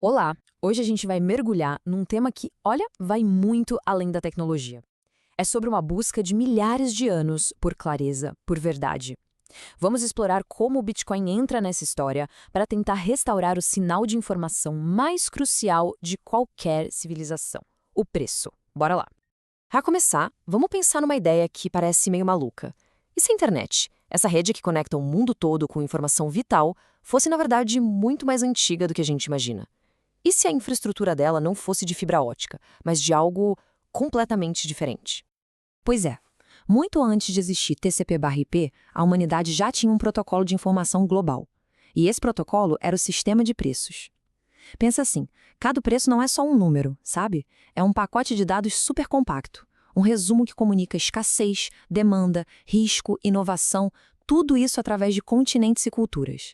Olá! Hoje a gente vai mergulhar num tema que, olha, vai muito além da tecnologia. É sobre uma busca de milhares de anos por clareza, por verdade. Vamos explorar como o Bitcoin entra nessa história para tentar restaurar o sinal de informação mais crucial de qualquer civilização: o preço. Bora lá! Para começar, vamos pensar numa ideia que parece meio maluca. E se a internet, essa rede que conecta o mundo todo com informação vital, fosse na verdade muito mais antiga do que a gente imagina? E se a infraestrutura dela não fosse de fibra ótica, mas de algo completamente diferente? Pois é, muito antes de existir TCP/IP, a humanidade já tinha um protocolo de informação global. E esse protocolo era o sistema de preços. Pensa assim, cada preço não é só um número, sabe? É um pacote de dados super compacto. Um resumo que comunica escassez, demanda, risco, inovação, tudo isso através de continentes e culturas.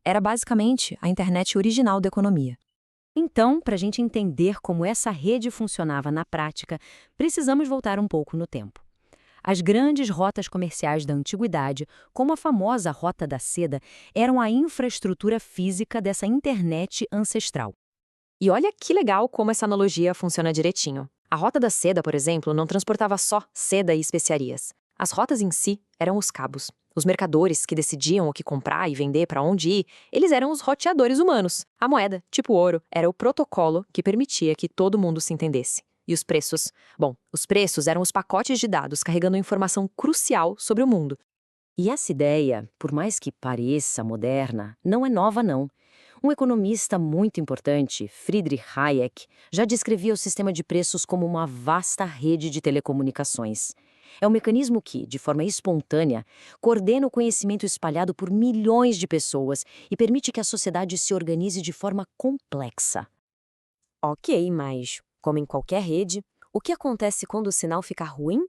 Era basicamente a internet original da economia. Então, para a gente entender como essa rede funcionava na prática, precisamos voltar um pouco no tempo. As grandes rotas comerciais da antiguidade, como a famosa Rota da Seda, eram a infraestrutura física dessa internet ancestral. E olha que legal como essa analogia funciona direitinho. A Rota da Seda, por exemplo, não transportava só seda e especiarias. As rotas em si eram os cabos. Os mercadores que decidiam o que comprar e vender para onde ir, eles eram os roteadores humanos. A moeda, tipo ouro, era o protocolo que permitia que todo mundo se entendesse. E os preços? Bom, os preços eram os pacotes de dados carregando informação crucial sobre o mundo. E essa ideia, por mais que pareça moderna, não é nova não. Um economista muito importante, Friedrich Hayek, já descrevia o sistema de preços como uma vasta rede de telecomunicações. É um mecanismo que, de forma espontânea, coordena o conhecimento espalhado por milhões de pessoas e permite que a sociedade se organize de forma complexa. Ok, mas, como em qualquer rede, o que acontece quando o sinal fica ruim?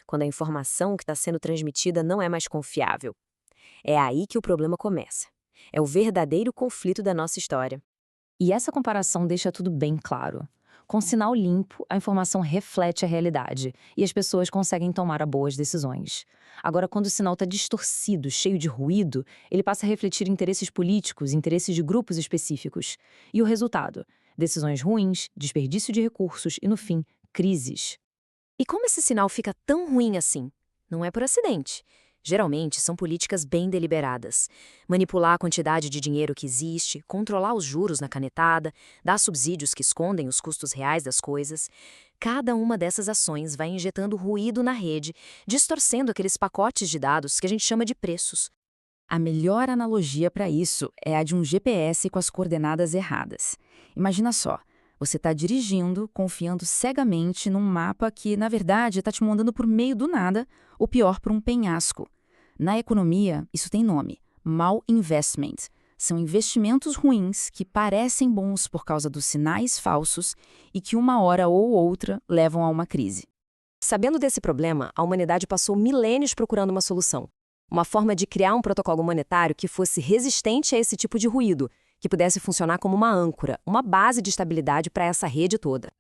Quando a informação que está sendo transmitida não é mais confiável. É aí que o problema começa. É o verdadeiro conflito da nossa história. E essa comparação deixa tudo bem claro. Com sinal limpo, a informação reflete a realidade e as pessoas conseguem tomar boas decisões. Agora, quando o sinal está distorcido, cheio de ruído, ele passa a refletir interesses políticos, interesses de grupos específicos. E o resultado? Decisões ruins, desperdício de recursos e, no fim, crises. E como esse sinal fica tão ruim assim? Não é por acidente. Geralmente, são políticas bem deliberadas. Manipular a quantidade de dinheiro que existe, controlar os juros na canetada, dar subsídios que escondem os custos reais das coisas. Cada uma dessas ações vai injetando ruído na rede, distorcendo aqueles pacotes de dados que a gente chama de preços. A melhor analogia para isso é a de um GPS com as coordenadas erradas. Imagina só, você está dirigindo, confiando cegamente num mapa que, na verdade, está te mandando por meio do nada, ou pior, por um penhasco. Na economia, isso tem nome: malinvestment. São investimentos ruins que parecem bons por causa dos sinais falsos e que uma hora ou outra levam a uma crise. Sabendo desse problema, a humanidade passou milênios procurando uma solução. Uma forma de criar um protocolo monetário que fosse resistente a esse tipo de ruído, que pudesse funcionar como uma âncora, uma base de estabilidade para essa rede toda.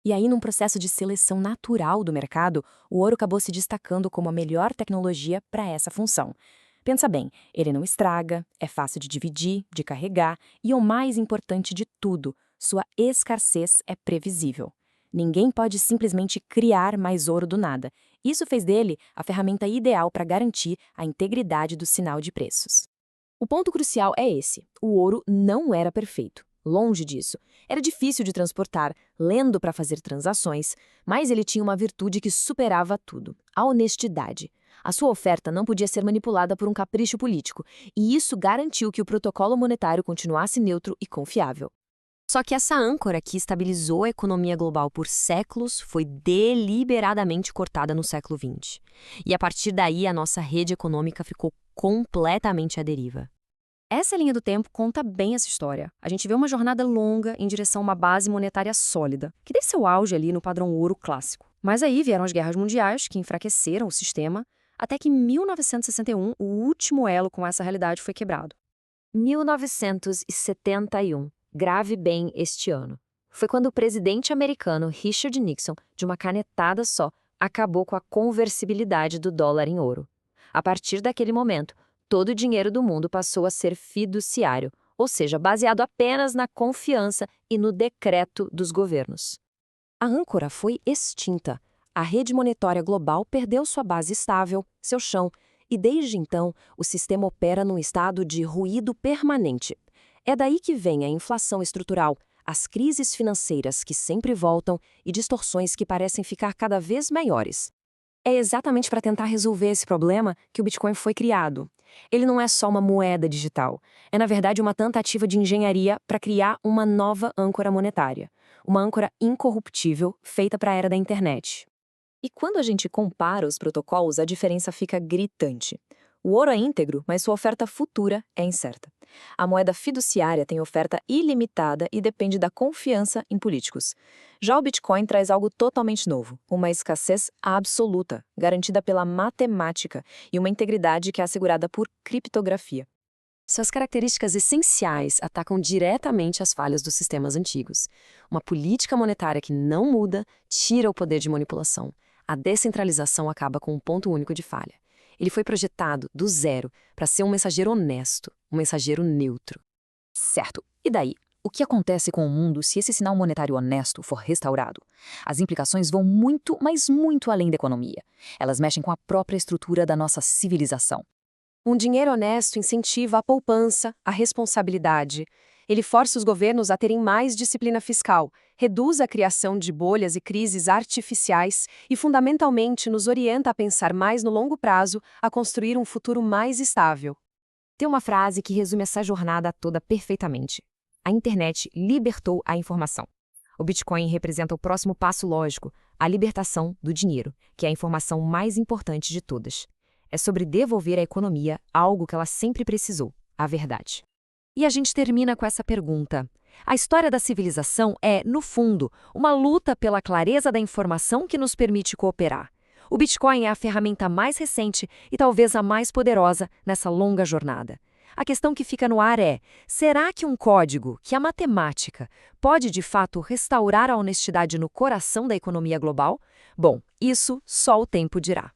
E aí, num processo de seleção natural do mercado, o ouro acabou se destacando como a melhor tecnologia para essa função. Pensa bem, ele não estraga, é fácil de dividir, de carregar e, o mais importante de tudo, sua escassez é previsível. Ninguém pode simplesmente criar mais ouro do nada. Isso fez dele a ferramenta ideal para garantir a integridade do sinal de preços. O ponto crucial é esse: o ouro não era perfeito. Longe disso. Era difícil de transportar, lento para fazer transações, mas ele tinha uma virtude que superava tudo: a honestidade. A sua oferta não podia ser manipulada por um capricho político, e isso garantiu que o protocolo monetário continuasse neutro e confiável. Só que essa âncora que estabilizou a economia global por séculos foi deliberadamente cortada no século XX. E a partir daí a nossa rede econômica ficou completamente à deriva. Essa linha do tempo conta bem essa história. A gente vê uma jornada longa em direção a uma base monetária sólida, que deu seu auge ali no padrão ouro clássico. Mas aí vieram as guerras mundiais, que enfraqueceram o sistema, até que em 1961 o último elo com essa realidade foi quebrado. 1971. Grave bem este ano. Foi quando o presidente americano Richard Nixon, de uma canetada só, acabou com a conversibilidade do dólar em ouro. A partir daquele momento, todo o dinheiro do mundo passou a ser fiduciário, ou seja, baseado apenas na confiança e no decreto dos governos. A âncora foi extinta. A rede monetária global perdeu sua base estável, seu chão, e desde então o sistema opera num estado de ruído permanente. É daí que vem a inflação estrutural, as crises financeiras que sempre voltam e distorções que parecem ficar cada vez maiores. É exatamente para tentar resolver esse problema que o Bitcoin foi criado. Ele não é só uma moeda digital, é na verdade uma tentativa de engenharia para criar uma nova âncora monetária, uma âncora incorruptível feita para a era da internet. E quando a gente compara os protocolos, a diferença fica gritante. O ouro é íntegro, mas sua oferta futura é incerta. A moeda fiduciária tem oferta ilimitada e depende da confiança em políticos. Já o Bitcoin traz algo totalmente novo, uma escassez absoluta, garantida pela matemática e uma integridade que é assegurada por criptografia. Suas características essenciais atacam diretamente as falhas dos sistemas antigos. Uma política monetária que não muda tira o poder de manipulação. A descentralização acaba com um ponto único de falha. Ele foi projetado do zero para ser um mensageiro honesto, um mensageiro neutro. Certo, e daí? O que acontece com o mundo se esse sinal monetário honesto for restaurado? As implicações vão muito, mas muito além da economia. Elas mexem com a própria estrutura da nossa civilização. Um dinheiro honesto incentiva a poupança, a responsabilidade. Ele força os governos a terem mais disciplina fiscal, reduz a criação de bolhas e crises artificiais e, fundamentalmente, nos orienta a pensar mais no longo prazo, a construir um futuro mais estável. Tem uma frase que resume essa jornada toda perfeitamente. A internet libertou a informação. O Bitcoin representa o próximo passo lógico, a libertação do dinheiro, que é a informação mais importante de todas. É sobre devolver à economia algo que ela sempre precisou, a verdade. E a gente termina com essa pergunta. A história da civilização é, no fundo, uma luta pela clareza da informação que nos permite cooperar. O Bitcoin é a ferramenta mais recente e talvez a mais poderosa nessa longa jornada. A questão que fica no ar é: será que um código, que a matemática, pode de fato restaurar a honestidade no coração da economia global? Bom, isso só o tempo dirá.